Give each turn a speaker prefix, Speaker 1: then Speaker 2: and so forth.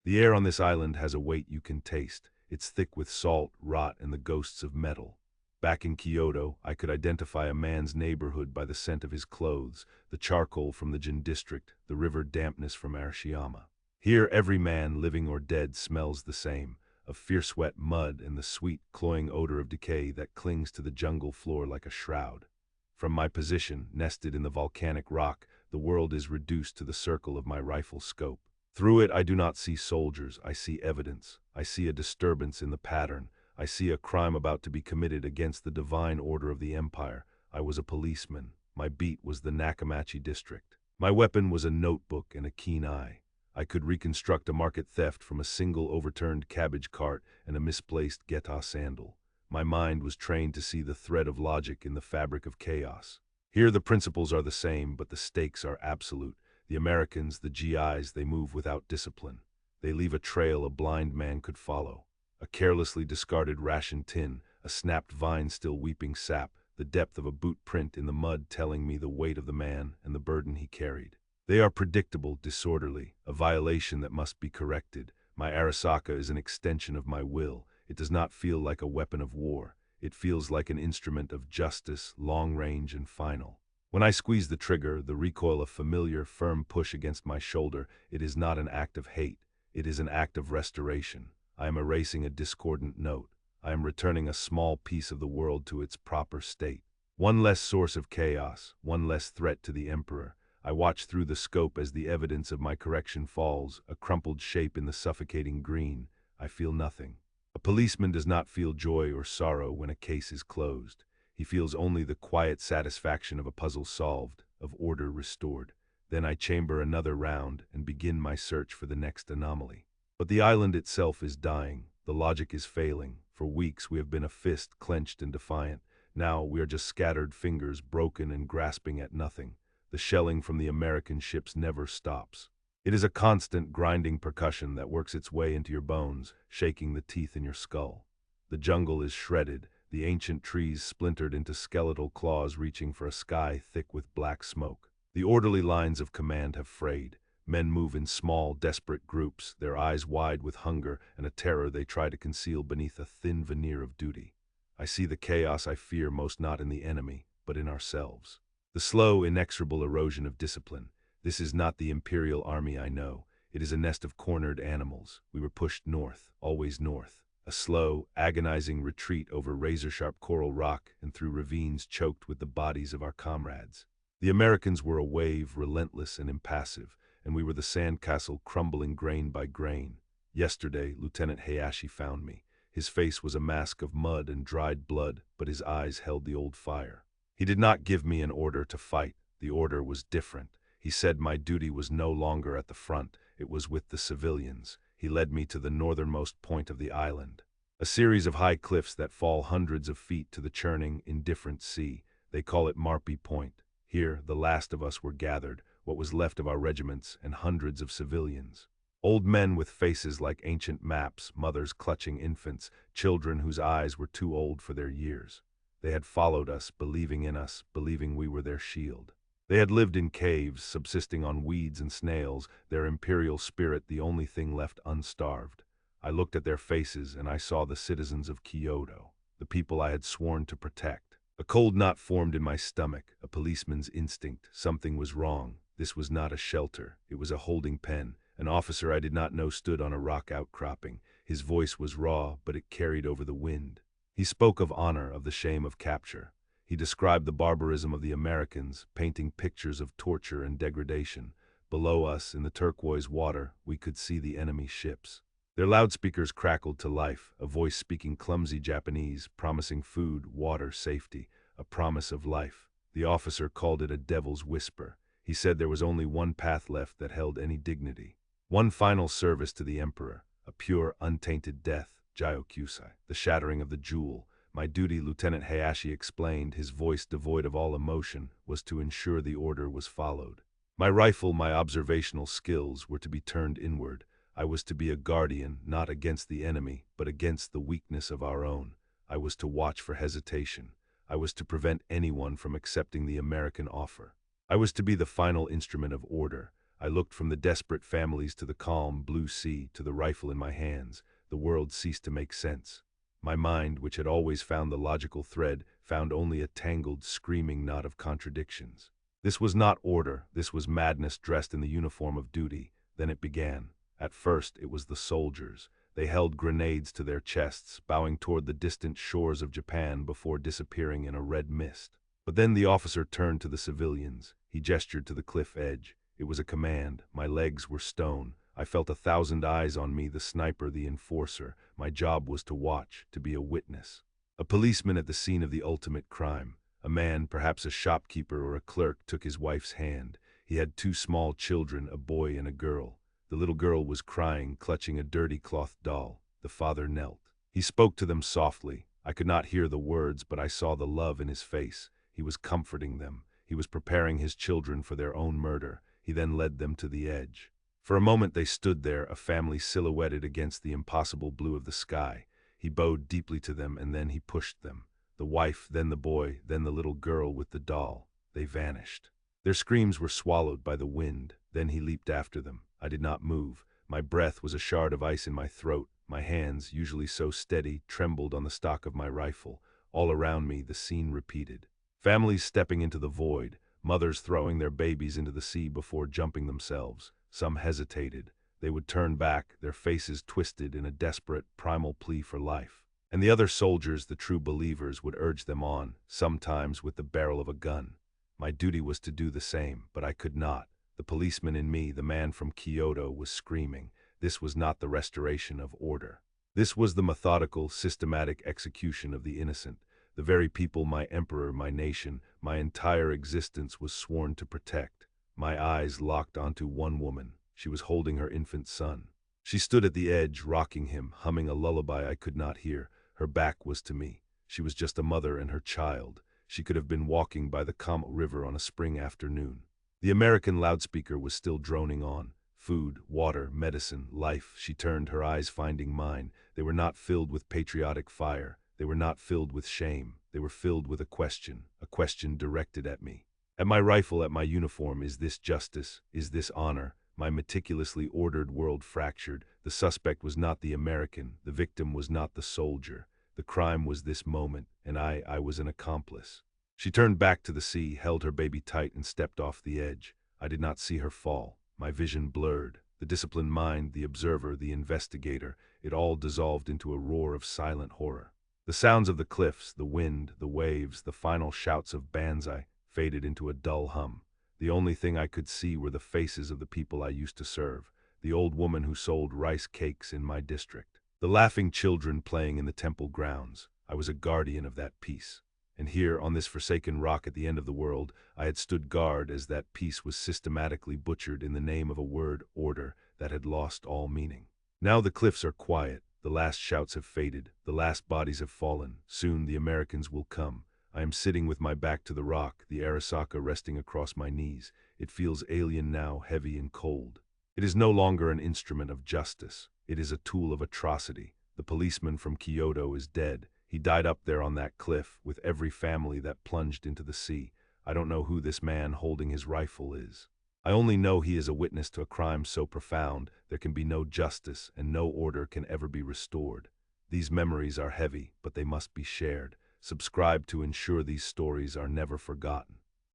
Speaker 1: The air on this island has a weight you can taste. It's thick with salt, rot, and the ghosts of metal. Back in Kyoto, I could identify a man's neighborhood by the scent of his clothes, the charcoal from the Jin district, the river dampness from Arashiyama. Here, every man, living or dead, smells the same, of fierce wet mud and the sweet, cloying odor of decay that clings to the jungle floor like a shroud. From my position, nested in the volcanic rock, the world is reduced to the circle of my rifle scope. Through it I do not see soldiers, I see evidence. I see a disturbance in the pattern. I see a crime about to be committed against the divine order of the empire. I was a policeman. My beat was the Nakamachi district. My weapon was a notebook and a keen eye. I could reconstruct a market theft from a single overturned cabbage cart and a misplaced Geta sandal. My mind was trained to see the thread of logic in the fabric of chaos. Here the principles are the same, but the stakes are absolute. The Americans, the GIs, they move without discipline. They leave a trail a blind man could follow. A carelessly discarded ration tin, a snapped vine still weeping sap, the depth of a boot print in the mud telling me the weight of the man and the burden he carried. They are predictable, disorderly, a violation that must be corrected. My Arasaka is an extension of my will. It does not feel like a weapon of war. It feels like an instrument of justice, long-range and final. When I squeeze the trigger, the recoil of familiar, firm push against my shoulder, it is not an act of hate. It is an act of restoration. I am erasing a discordant note. I am returning a small piece of the world to its proper state. One less source of chaos, one less threat to the emperor. I watch through the scope as the evidence of my correction falls, a crumpled shape in the suffocating green. I feel nothing. A policeman does not feel joy or sorrow when a case is closed. He feels only the quiet satisfaction of a puzzle solved, of order restored. Then I chamber another round and begin my search for the next anomaly. But the island itself is dying. The logic is failing. For weeks we have been a fist clenched and defiant. Now we are just scattered fingers, broken and grasping at nothing. The shelling from the American ships never stops. It is a constant grinding percussion that works its way into your bones, shaking the teeth in your skull. The jungle is shredded, the ancient trees splintered into skeletal claws reaching for a sky thick with black smoke. The orderly lines of command have frayed. Men move in small, desperate groups, their eyes wide with hunger and a terror they try to conceal beneath a thin veneer of duty. I see the chaos I fear most not in the enemy, but in ourselves. The slow, inexorable erosion of discipline. This is not the imperial army I know. It is a nest of cornered animals. We were pushed north, always north. A slow, agonizing retreat over razor-sharp coral rock and through ravines choked with the bodies of our comrades. The Americans were a wave, relentless and impassive, and we were the sandcastle crumbling grain by grain. Yesterday, Lieutenant Hayashi found me. His face was a mask of mud and dried blood, but his eyes held the old fire. He did not give me an order to fight. The order was different. He said my duty was no longer at the front, it was with the civilians. He led me to the northernmost point of the island. A series of high cliffs that fall hundreds of feet to the churning, indifferent sea. They call it Marpi Point. Here, the last of us were gathered, what was left of our regiments and hundreds of civilians. Old men with faces like ancient maps, mothers clutching infants, children whose eyes were too old for their years. They had followed us, believing in us, believing we were their shield. They had lived in caves, subsisting on weeds and snails, their imperial spirit the only thing left unstarved. I looked at their faces and I saw the citizens of Kyoto, the people I had sworn to protect. A cold knot formed in my stomach, a policeman's instinct. Something was wrong. This was not a shelter. It was a holding pen. An officer I did not know stood on a rock outcropping. His voice was raw, but it carried over the wind. He spoke of honor, of the shame of capture. He described the barbarism of the Americans, painting pictures of torture and degradation. Below us, in the turquoise water, we could see the enemy ships. Their loudspeakers crackled to life, a voice speaking clumsy Japanese, promising food, water, safety, a promise of life. The officer called it a devil's whisper. He said there was only one path left that held any dignity. One final service to the emperor, a pure, untainted death, Jyokusai, the shattering of the jewel. My duty, Lieutenant Hayashi explained, his voice devoid of all emotion, was to ensure the order was followed. My rifle, my observational skills were to be turned inward. I was to be a guardian, not against the enemy, but against the weakness of our own. I was to watch for hesitation. I was to prevent anyone from accepting the American offer. I was to be the final instrument of order. I looked from the desperate families to the calm, blue sea to the rifle in my hands. The world ceased to make sense. My mind, which had always found the logical thread, found only a tangled, screaming knot of contradictions. This was not order, this was madness dressed in the uniform of duty. Then it began. At first, it was the soldiers. They held grenades to their chests, bowing toward the distant shores of Japan before disappearing in a red mist. But then the officer turned to the civilians. He gestured to the cliff edge. It was a command. My legs were stone. I felt 1,000 eyes on me, the sniper, the enforcer. My job was to watch, to be a witness. A policeman at the scene of the ultimate crime. A man, perhaps a shopkeeper or a clerk, took his wife's hand. He had 2 small children, a boy and a girl. The little girl was crying, clutching a dirty cloth doll. The father knelt. He spoke to them softly. I could not hear the words, but I saw the love in his face. He was comforting them. He was preparing his children for their own murder. He then led them to the edge. For a moment they stood there, a family silhouetted against the impossible blue of the sky. He bowed deeply to them, and then he pushed them. The wife, then the boy, then the little girl with the doll. They vanished. Their screams were swallowed by the wind. Then he leaped after them. I did not move. My breath was a shard of ice in my throat. My hands, usually so steady, trembled on the stock of my rifle. All around me, the scene repeated. Families stepping into the void, mothers throwing their babies into the sea before jumping themselves. Some hesitated. They would turn back, their faces twisted in a desperate, primal plea for life. And the other soldiers, the true believers, would urge them on, sometimes with the barrel of a gun. My duty was to do the same, but I could not. The policeman in me, the man from Kyoto, was screaming. This was not the restoration of order. This was the methodical, systematic execution of the innocent. The very people my emperor, my nation, my entire existence was sworn to protect. My eyes locked onto one woman. She was holding her infant son. She stood at the edge, rocking him, humming a lullaby I could not hear. Her back was to me. She was just a mother and her child. She could have been walking by the Kama River on a spring afternoon. The American loudspeaker was still droning on. Food, water, medicine, life. She turned, her eyes finding mine. They were not filled with patriotic fire. They were not filled with shame. They were filled with a question directed at me. At my rifle, at my uniform. Is this justice? Is this honor? My meticulously ordered world fractured. The suspect was not the American. The victim was not the soldier. The crime was this moment, and I was an accomplice. She turned back to the sea, held her baby tight, and stepped off the edge. I did not see her fall. My vision blurred. The disciplined mind, the observer, the investigator, it all dissolved into a roar of silent horror. The sounds of the cliffs, the wind, the waves, the final shouts of banzai faded into a dull hum. The only thing I could see were the faces of the people I used to serve, the old woman who sold rice cakes in my district, the laughing children playing in the temple grounds. I was a guardian of that peace. And here, on this forsaken rock at the end of the world, I had stood guard as that peace was systematically butchered in the name of a word, order, that had lost all meaning. Now the cliffs are quiet. The last shouts have faded. The last bodies have fallen. Soon the Americans will come. I am sitting with my back to the rock, the Arasaka resting across my knees. It feels alien now, heavy and cold. It is no longer an instrument of justice. It is a tool of atrocity. The policeman from Kyoto is dead. He died up there on that cliff, with every family that plunged into the sea. I don't know who this man holding his rifle is. I only know he is a witness to a crime so profound, there can be no justice and no order can ever be restored. These memories are heavy, but they must be shared. Subscribe to ensure these stories are never forgotten.